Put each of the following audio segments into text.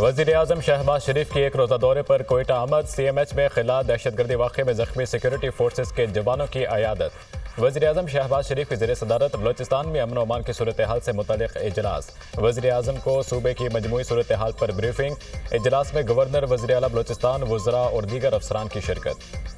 वज़ीर आज़म शहबाज शरीफ की एक रोज़ा दौरे पर कोयटा आमद। CMH में खिला दहशतगर्दी वाक़े में ज़ख्मी सिक्योरिटी फोर्सेस के जवानों की अयादत। वज़ीर आज़म शहबाज शरीफ की ज़ेर सदारत बलोचिस्तान में अमन अमान की सूरत हाल से मुतालिक इजलास। वज़ीर आज़म को सूबे की मजमूई सूरत हाल पर ब्रीफिंग। इजलास में गवर्नर, वज़ीर आला बलोचिस्तान, वज़रा और दीगर अफसरान की शिरकत।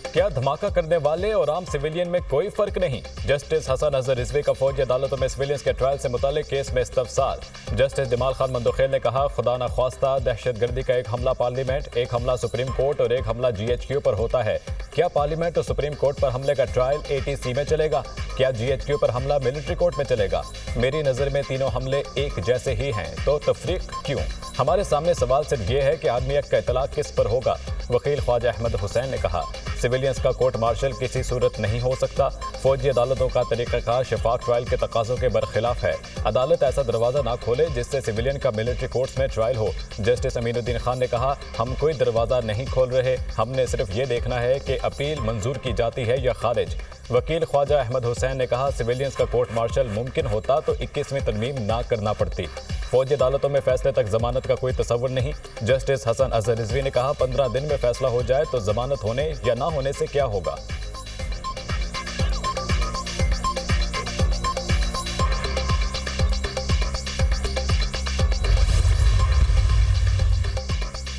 क्या धमाका करने वाले और आम सिविलियन में कोई फर्क नहीं? जस्टिस हसन अजहर रिजवी का फौजी अदालतों में सिविलियंस के ट्रायल से मुतालिक केस में इस्तफसार। जस्टिस जमाल खान मंदोखेल ने कहा, खुदा न ख्वास्ता दहशतगर्दी का एक हमला पार्लियामेंट, एक हमला सुप्रीम कोर्ट और एक हमला GHQ पर होता है। क्या पार्लियामेंट और सुप्रीम कोर्ट पर हमले का ट्रायल ATC में चलेगा? क्या GHQ पर हमला मिलिट्री कोर्ट में चलेगा? मेरी नज़र में तीनों हमले एक जैसे ही हैं, तो तफरीक क्यों? हमारे सामने सवाल सिर्फ ये है कि आदमी का इतलाक किस पर होगा? वकील ख्वाजा अहमद हुसैन ने कहा, सिविलियंस का कोर्ट मार्शल किसी सूरत नहीं हो सकता। फौजी अदालतों का तरीक़ाकार शफाफ ट्रायल के तकाज़ों के बरखिलाफ है। अदालत ऐसा दरवाज़ा ना खोले जिससे सिविलियन का मिलिट्री कोर्ट्स में ट्रायल हो। जस्टिस अमीनुद्दीन खान ने कहा, हम कोई दरवाज़ा नहीं खोल रहे, हमने सिर्फ ये देखना है कि अपील मंजूर की जाती है या खारिज। वकील ख्वाजा अहमद हुसैन ने कहा, सिविलियंस का कोर्ट मार्शल मुमकिन होता तो 21वीं तरमीम ना करना पड़ती। फौजी अदालतों में फैसले तक जमानत का कोई तसव्वुर नहीं। जस्टिस हसन अजहर रिजवी ने कहा, 15 दिन में फैसला हो जाए तो जमानत होने या ना होने से क्या होगा?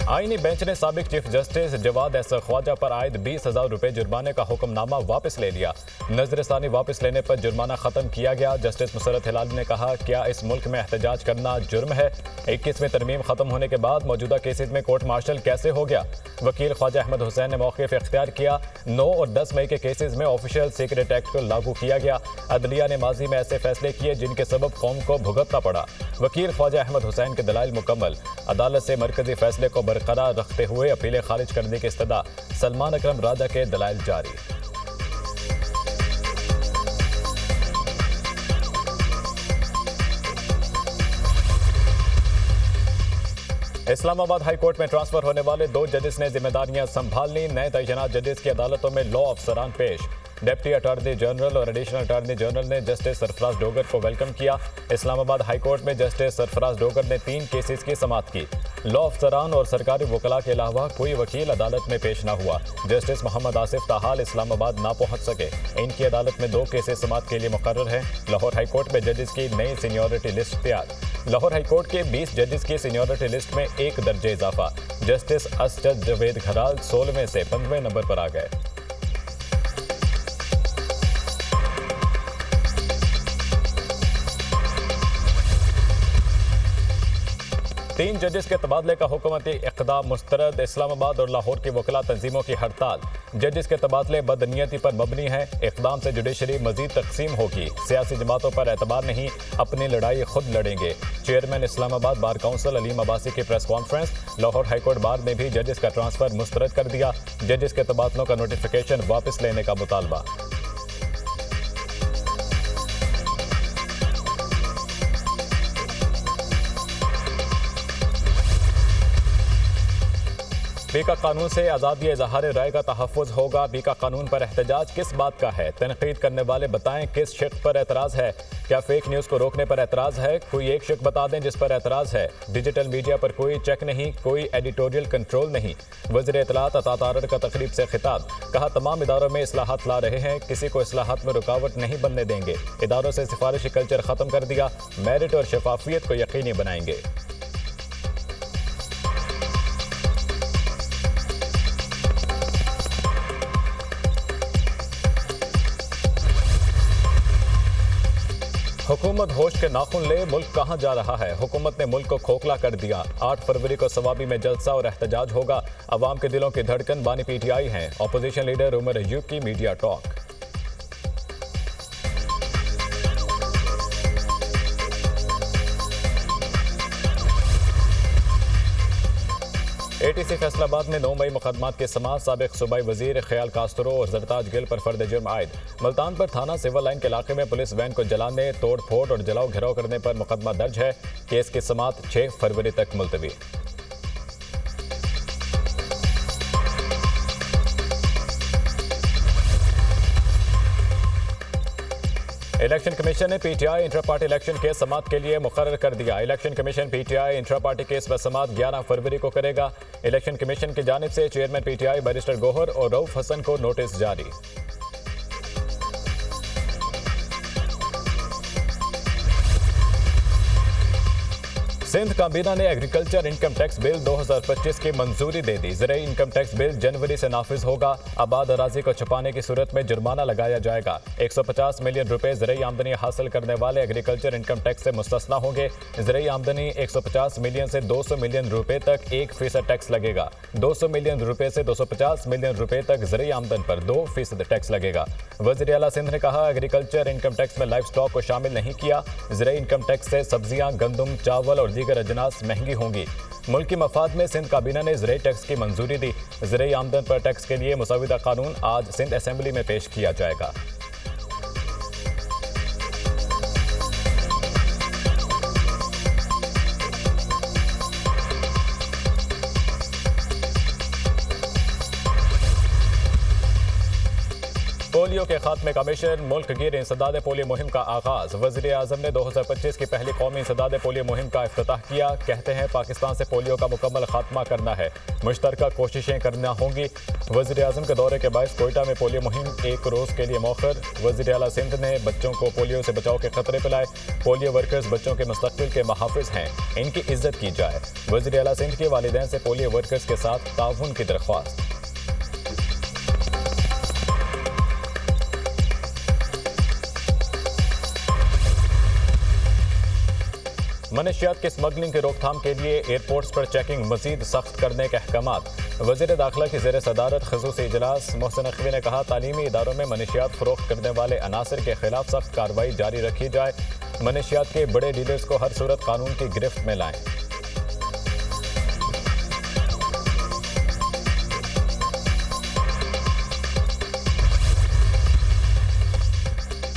आईनी बेंच ने साबिक चीफ जस्टिस जवाद एहसन ख्वाजा पर आयद 20,000 रुपए जुर्माने का हुक्मनामा वापस ले लिया। नजरसानी वापस लेने पर जुर्माना खत्म किया गया। जस्टिस मुसरत हिलाली ने कहा, क्या इस मुल्क में एहतजाज करना जुर्म है? 21वीं तरमीम खत्म होने के बाद मौजूदा केसेज में कोर्ट मार्शल कैसे हो गया? वकील ख्वाजा अहमद हुसैन ने मौक़िफ़ इख्तियार किया। 9 और 10 मई के केसेज में ऑफिशियल सीक्रेट एक्ट को लागू किया गया। अदलिया ने माजी में ऐसे फैसले किए जिनके सबब कौम को भुगतना पड़ा। वकील ख्वाजा अहमद हुसैन के दलाइल मुकम्मल। अदालत से मरकजी फैसले को बरकरार रखते हुए अपीलें खारिज करने की इस्तदा। सलमान अकरम राजा के दलाइल जारी। इस्लामाबाद हाई कोर्ट में ट्रांसफर होने वाले 2 जजेस ने जिम्मेदारियां संभाल ली। नए तैनात जजेस की अदालतों में लॉ अफसरान पेश। डिप्टी अटॉर्नी जनरल और एडिशनल अटॉर्नी जनरल ने जस्टिस सरफराज डोगर को वेलकम किया। इस्लामाबाद हाई कोर्ट में जस्टिस सरफराज डोगर ने 3 केसेस की समाअत की। लॉ अफसरान और सरकारी वकला के अलावा कोई वकील अदालत में पेश न हुआ। जस्टिस मोहम्मद आसिफ ताहाल इस्लामाबाद ना पहुंच सके। इनकी अदालत में 2 केसेस समाअत के लिए मुकर्रर हैं। लाहौर हाई कोर्ट में जजेस की नई सीनियरिटी लिस्ट तैयार। लाहौर हाई कोर्ट के 20 जजेस की सीनियरिटी लिस्ट में 1 दर्जे इजाफा। जस्टिस असजद जवेद घराल 16वें से 15वें नंबर पर आ गए। तीन जजेस के तबादले का हुकूमती इक़दाम मुस्तरद। इस्लामाबाद और लाहौर की वकला तंजीमों की हड़ताल। जजेस के तबादले बदनीयती पर मबनी है। इक़दाम से जुडिशरी मजीद तकसीम होगी। सियासी जमातों पर एतबार नहीं, अपनी लड़ाई खुद लड़ेंगे। Chairman Islamabad bar council Aleem Abbasi की press conference. Lahore high court bar ने भी जजेस का ट्रांसफर मुस्तरद कर दिया। जजेस के तबादलों का नोटिफिकेशन वापस लेने का मुतालबा। बीका कानून से आज़ादी इज़हार राय का तहफ़्फ़ुज़ होगा। बीका कानून पर एहतजाज किस बात का है? तनक़ीद करने वाले बताएं किस शिक़ पर एतराज़ है? क्या फेक न्यूज़ को रोकने पर एतराज़ है? कोई एक शिक़ बता दें जिस पर एतराज़ है। डिजिटल मीडिया पर कोई चेक नहीं, कोई एडिटोरियल कंट्रोल नहीं। वज़ीर इत्तलात अता तारड़ का तकरीब से खिताब। कहा, तमाम इदारों में इस्लाहात ला रहे हैं, किसी को इस्लाहात में रुकावट नहीं बनने देंगे। इदारों से सिफारिशी कल्चर ख़त्म कर दिया, मेरिट और शफाफियत को यकीनी बनाएंगे। हुकूमत होश के नाखून ले, मुल्क कहां जा रहा है? हुकूमत ने मुल्क को खोखला कर दिया। 8 फरवरी को सवाबी में जलसा और एहतजाज होगा। अवाम के दिलों की धड़कन बानी PTI हैं। अपोजिशन लीडर उमर अयूब की मीडिया टॉक। ATC फैसलाबाद में 9 मई मुकदमात के समाअत। साबिक सूबाई वजीर ख्याल कास्त्रो और जरताज गिल पर फर्द जुर्म आयद। मुल्तान पर थाना सिविल लाइन के इलाके में पुलिस वैन को जलाने, तोड़ फोड़ और जलाओ घेराव करने पर मुकदमा दर्ज है। केस की समाअत 6 फरवरी तक मुलतवी। इलेक्शन कमीशन ने PTI inter party election case समाअत के लिए मुकर्रर कर दिया। Election commission PTI inter party case पर समाअत 11 फरवरी को करेगा। इलेक्शन कमीशन की जानिब से चेयरमैन पीटीआई बैरिस्टर गौहर और रऊफ हसन को नोटिस जारी। सिंध काबीना ने एग्रीकल्चर इनकम टैक्स बिल 2025 की मंजूरी दे दी। ज़राई इनकम टैक्स बिल जनवरी से नाफिज होगा। आबाद अराजी को छुपाने की सूरत में जुर्माना लगाया जाएगा। 150 मिलियन रुपए ज़राई आमदनी हासिल करने वाले एग्रीकल्चर इनकम टैक्स से मुस्तस्ना होंगे। ज़राई आमदनी 150 मिलियन से 200 मिलियन रुपए तक 1% टैक्स लगेगा। 200 मिलियन रुपए से 250 मिलियन रुपए तक ज़राई आमदन पर 2% टैक्स लगेगा। वज़ीर आला सिंध ने कहा, एग्रीकल्चर इनकम टैक्स में लाइव स्टॉक को शामिल नहीं किया। ज़राई इनकम टैक्स से सब्जियां, गंदम, चावल और दीगर अजनास महंगी होंगी। मुल्की मफाद में सिंध काबीना ने ज़राई टैक्स की मंजूरी दी। ज़राई आमदन पर टैक्स के लिए मुसविदा कानून आज सिंध असेंबली में पेश किया जाएगा। पोलियो के खात्मे का मिशन, मुल्क गिर इंसदाद पोलियो मुहिम का आगाज। वज़ीर आज़म ने 2025 की पहली कौमी इंसदाद पोलियो मुहिम का इफ्तिताह किया। कहते हैं, पाकिस्तान से पोलियो का मुकम्मल खात्मा करना है, मुश्तरका कोशिशें करना होंगी। वज़ीर आज़म के दौरे के बायस कोयटा में पोलियो मुहिम एक रोज़ के लिए मौखर। वज़ीर आला सिंध ने बच्चों को पोलियो से बचाव के खतरे पिलाए। पोलियो वर्कर्स बच्चों के मुस्तकबिल के महाफिज हैं, इनकी इज्जत की जाए। वज़ीर आला सिंध के वालिदैन से पोलियो वर्कर्स के साथ ताउन की दरख्वास्त। मनशियात की स्मगलिंग की रोकथाम के लिए एयरपोर्ट्स पर चेकिंग मजीद सख्त करने के अहकामात। वज़ीर दाखिला की ज़ेर सदारत ख़ुसूसी इजलास। मोहसिन नकवी ने कहा, तालीमी इदारों में मनशियात फ़रोख्त करने वाले अनासर के खिलाफ सख्त कार्रवाई जारी रखी जाए। मनशियात के बड़े डीलर्स को हर सूरत कानून की गिरफ्त में लाएं।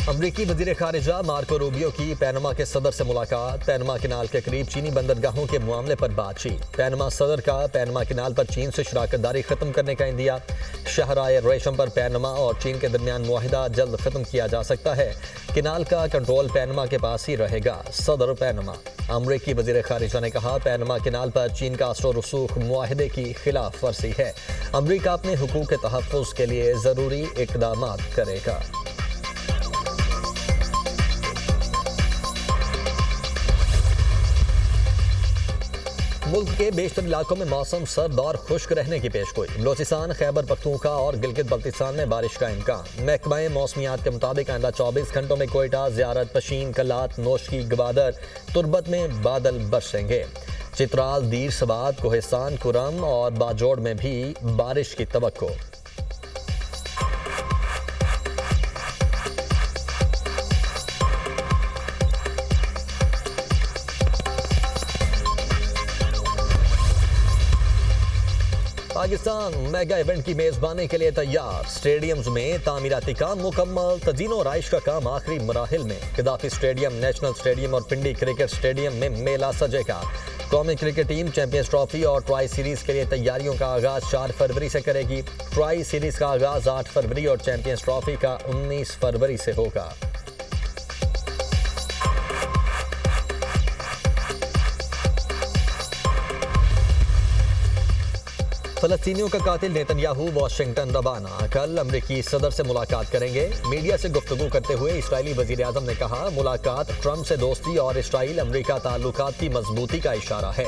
अमरीकी वज़ीर ख़ारिजा मार्को रूबियो की पैनमा के सदर से मुलाकात। पैनमा किनाल के करीब चीनी बंदरगाहों के मामले पर बातचीत। पैनमा सदर का पैनमा किनाल पर चीन से शराकतदारी खत्म करने का इंदिया। शहराए रेशम पर पैनमा और चीन के दरमियान मुआहिदा जल्द खत्म किया जा सकता है। किनाल का कंट्रोल पैनमा के पास ही रहेगा। सदर पैनमा। अमरीकी वज़ीर ख़ारिजा ने कहा, पैनमा किनाल पर चीन का असर रसूख मुआहिदे की खिलाफ वर्जी है। अमरीका अपने हुकूक के तहफ़्फ़ुज़ के लिए ज़रूरी इक़दाम करेगा। मुल्क के बेशतर इलाकों में मौसम सर्द और खुश्क रहने की पेशगोई। बलोचिस्तान, खैबर पख्तूनख्वा और गिलगित बल्तिस्तान में बारिश का इम्कान। महकमा मौसमियात के मुताबिक आइंदा 24 घंटों में कोयटा, ज़ियारत, पशीन, कलात, नोशकी, गवादर, तुर्बत में बादल बरसेंगे। चित्राल, दीर सबात, कोहिस्तान, कुरम और बाजोड़ में भी बारिश की तवक्को। पाकिस्तान मेगा इवेंट की मेजबानी के लिए तैयार। स्टेडियम्स में तामीराती काम मुकम्मल। तजीनो राइश का काम आखिरी मराहिल में। गद्दाफी स्टेडियम, नेशनल स्टेडियम और पिंडी क्रिकेट स्टेडियम में मेला सजेगा। कौमी क्रिकेट टीम चैंपियंस ट्रॉफी और ट्राई सीरीज के लिए तैयारियों का आगाज 4 फरवरी से करेगी। ट्राई सीरीज का आगाज 8 फरवरी और चैंपियंस ट्रॉफी का 19 फरवरी से होगा। फलस्तीनियों का कातिल नेतन्याहू वाशिंगटन रवाना। कल अमरीकी सदर से मुलाकात करेंगे। मीडिया से गुफ्तगू करते हुए इसराइली वजीर आजम ने कहा, मुलाकात ट्रंप से दोस्ती और इसराइल अमरीका ताल्लुकात की मजबूती का इशारा है।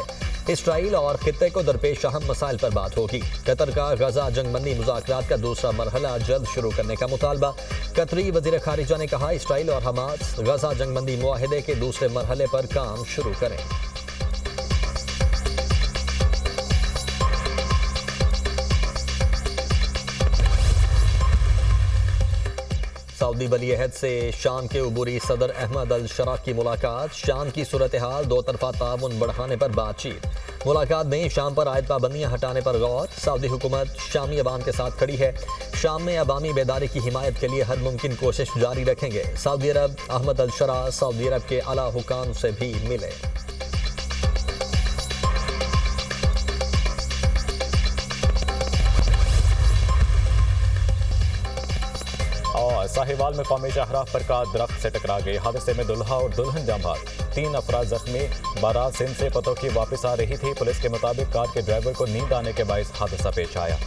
इसराइल और खित्ते को दरपेश अहम मसाइल पर बात होगी। कतर का गजा जंगबंदी मुज़ाकरात का दूसरा मरहला जल्द शुरू करने का मुतालबा। कतरी वजीर खारिजा ने कहा, इसराइल और हमास गजा जंगबंदी मुआहिदे के दूसरे मरहले पर काम शुरू करें। सऊदी वली अहद से शाम के उबूरी सदर अहमद अल शरा की मुलाकात। शाम की सूरत हाल, दो तरफा ताउन बढ़ाने पर बातचीत। मुलाकात में शाम पर आयद पाबंदियां हटाने पर गौर। सऊदी हुकूमत शामी अवाम के साथ खड़ी है। शाम में अवामी बेदारी की हिमायत के लिए हर मुमकिन कोशिश जारी रखेंगे। सऊदी अरब अहमद अल शरा सऊदी अरब के आला हुकाम से भी मिले। साहिवाल में कौमी शाहराह पर कार दरख्त से टकरा गई। हादसे में दुल्हा और दुल्हन जाम बहक, 3 अफराद जख्मी। बारात सिंध से पतोकी वापस आ रही थी। पुलिस के मुताबिक कार के ड्राइवर को नींद आने के बायस हादसा पेश आया।